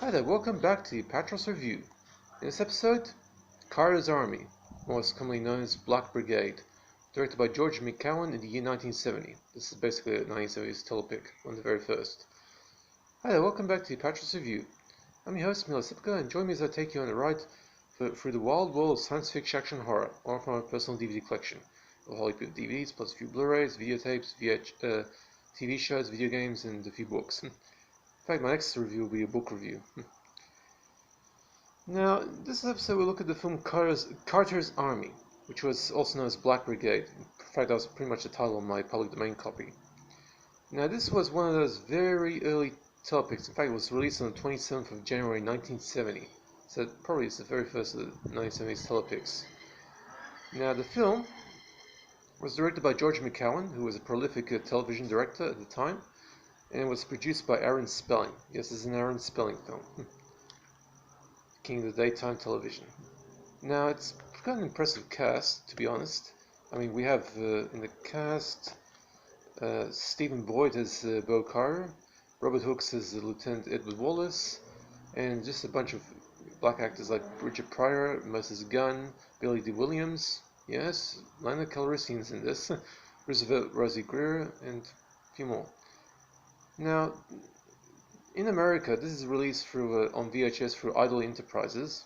Hi there, welcome back to the Apatros review. In this episode, Carter's Army, most commonly known as Black Brigade, directed by George McCowan in the year 1970. This is basically a 1970s telepic, one of the very first. Hi there, welcome back to the Apatros review. I'm your host, Mila Sipka, and join me as I take you on a ride through the wild world of science fiction action horror, all from my personal DVD collection of Hollywood DVDs, plus a few Blu-rays, videotapes, TV shows, video games, and a few books. In fact, my next review will be a book review. Now, in this episode we'll look at the film Carter's Army, which was also known as Black Brigade. In fact, that was pretty much the title of my public domain copy. Now, this was one of those very early telepics. In fact, it was released on the 27th of January 1970. So probably it's the very first of the 1970s telepics. Now, the film was directed by George McCowan, who was a prolific television director at the time, and it was produced by Aaron Spelling. Yes, it's an Aaron Spelling film. King of the daytime television. Now, it's got an impressive cast, to be honest. I mean, we have in the cast Stephen Boyd as Bo Carter, Robert Hooks as Lieutenant Edward Wallace, and just a bunch of black actors like Richard Pryor, Moses Gunn, Billy D. Williams, yes, Lana Calrissian's in this, Roosevelt Rosie Greer, and a few more. Now, in America, this is released through on VHS through Idol Enterprises.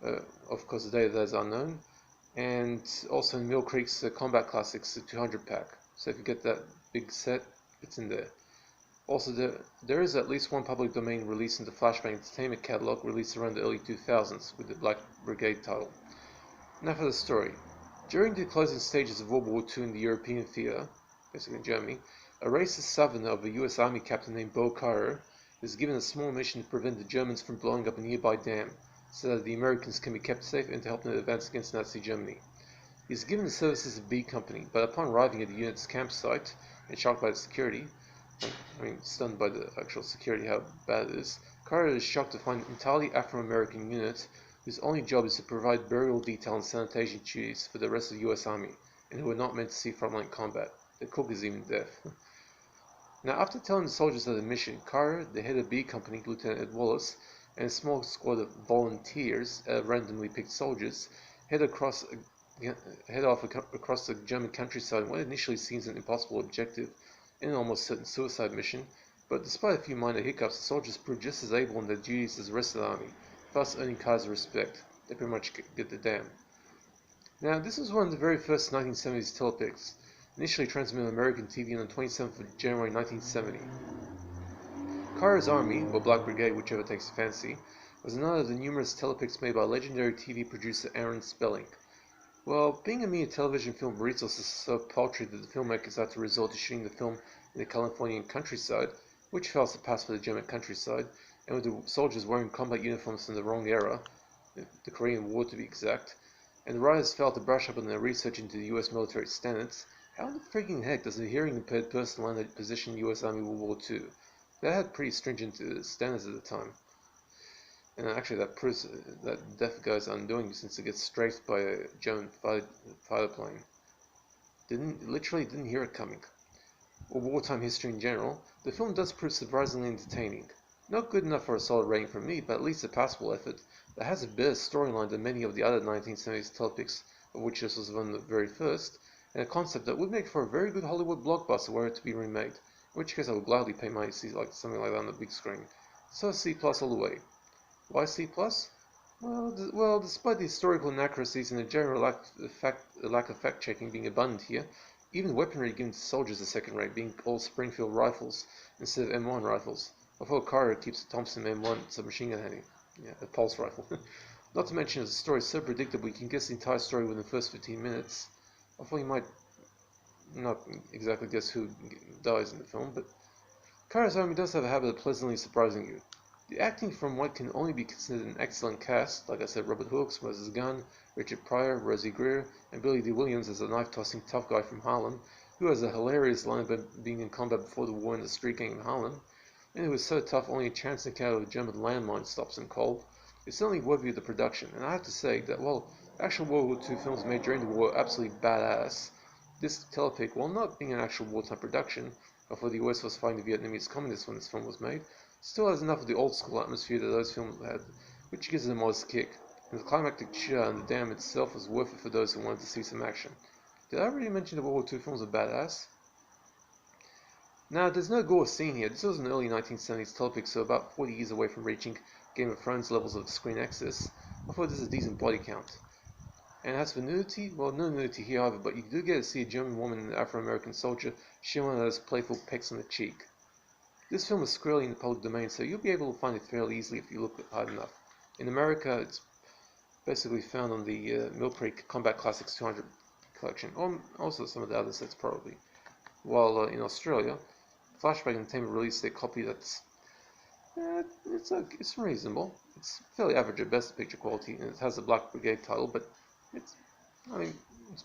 Of course, the date of that is unknown. And also in Mill Creek's Combat Classics 200 pack. So if you get that big set, it's in there. Also, there is at least one public domain release in the Flashback Entertainment catalog released around the early 2000s with the Black Brigade title. Now for the story. During the closing stages of World War II in the European theater, basically in Germany, a racist southerner of a US Army captain named Bo Carter is given a small mission to prevent the Germans from blowing up a nearby dam, so that the Americans can be kept safe and to help them advance against Nazi Germany. He is given the services of B Company, but upon arriving at the unit's campsite, and shocked by the security, stunned by the actual security, how bad it is, Carter is shocked to find an entirely Afro-American unit whose only job is to provide burial detail and sanitation duties for the rest of the US Army, and who are not meant to see frontline combat. The cook is even deaf. Now, after telling the soldiers of the mission, Carter, the head of B Company, Lieutenant Ed Wallace, and a small squad of volunteers, randomly picked soldiers, head off across the German countryside on what initially seems an impossible objective and an almost certain suicide mission, but despite a few minor hiccups, the soldiers proved just as able in their duties as the rest of the army, thus earning Carter's respect. They pretty much get the dam. Now, this was one of the very first 1970s telepics, initially transmitted on American TV on the 27th of January 1970. Carter's Army, or Black Brigade, whichever takes your fancy, was another of the numerous telepics made by legendary TV producer Aaron Spelling. Well, being a mere television film, resources so paltry that the filmmakers had to resort to shooting the film in the Californian countryside, which fails to pass for the German countryside, and with the soldiers wearing combat uniforms from the wrong era, the Korean War to be exact, and the writers failed to brush up on their research into the US military standards. How in the freaking heck does a hearing impaired person land a position in US Army World War II? They had pretty stringent standards at the time. And actually that proves that deaf guy's undoing since it gets strafed by a German fighter plane. Literally didn't hear it coming. Or wartime history in general, the film does prove surprisingly entertaining. Not good enough for a solid rating from me, but at least a passable effort that has a better storyline than many of the other 1970s telepics, of which this was one of the very first, and a concept that would make for a very good Hollywood blockbuster were it to be remade, in which case I would gladly pay money to see something like that on the big screen. So C+ all the way. Why C+? Well, despite the historical inaccuracies and the general lack of fact-checking being abundant here, even weaponry given to soldiers is second-rate, being all Springfield rifles instead of M1 rifles. Although Carter keeps a Thompson M1 submachine gun handy. Yeah, a pulse rifle. Not to mention, as the story is so predictable, you can guess the entire story within the first 15 minutes. Although you might not exactly guess who dies in the film, but Carter's Army does have a habit of pleasantly surprising you. The acting from what can only be considered an excellent cast, like I said, Robert Hooks, Moses Gunn, Richard Pryor, Rosie Greer, and Billy D. Williams as a knife-tossing tough guy from Harlem, who has a hilarious line about being in combat before the war in the street gang in Harlem, and who is so tough only a chance encounter with a German landmine stops him cold. It's certainly worthy of the production, and I have to say that while actual World War II films made during the war are absolutely badass, this telepic, while not being an actual wartime production, although the US was fighting the Vietnamese communists when this film was made, still has enough of the old school atmosphere that those films had, which gives it a modest kick, and the climactic shootout and the dam itself was worth it for those who wanted to see some action. Did I already mention that World War II films are badass? Now, there's no gore scene here. This was an early 1970s telepic, so about 40 years away from reaching Game of Thrones levels of screen access. I thought this is a decent body count. And as for nudity, well, no nudity here either, but you do get to see a German woman and an Afro-American soldier showing one of those playful pecks on the cheek. This film is squarely in the public domain, so you'll be able to find it fairly easily if you look hard enough. In America, it's basically found on the Mill Creek Combat Classics 200 collection, or also some of the other sets probably. While in Australia, Flashback Entertainment released a copy that's it's reasonable. It's fairly average at best picture quality, and it has a Black Brigade title, but it's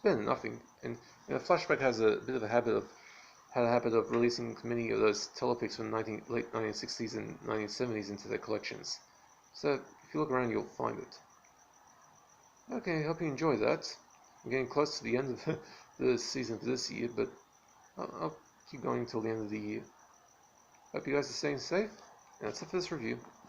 better than nothing. And Flashback has a bit of a habit of releasing many of those telepics from late 1960s and 1970s into their collections. So if you look around, you'll find it. Okay, hope you enjoyed that. I'm getting close to the end of the season for this year, but I'll keep going until the end of the year. Hope you guys are staying safe, and that's it for this review.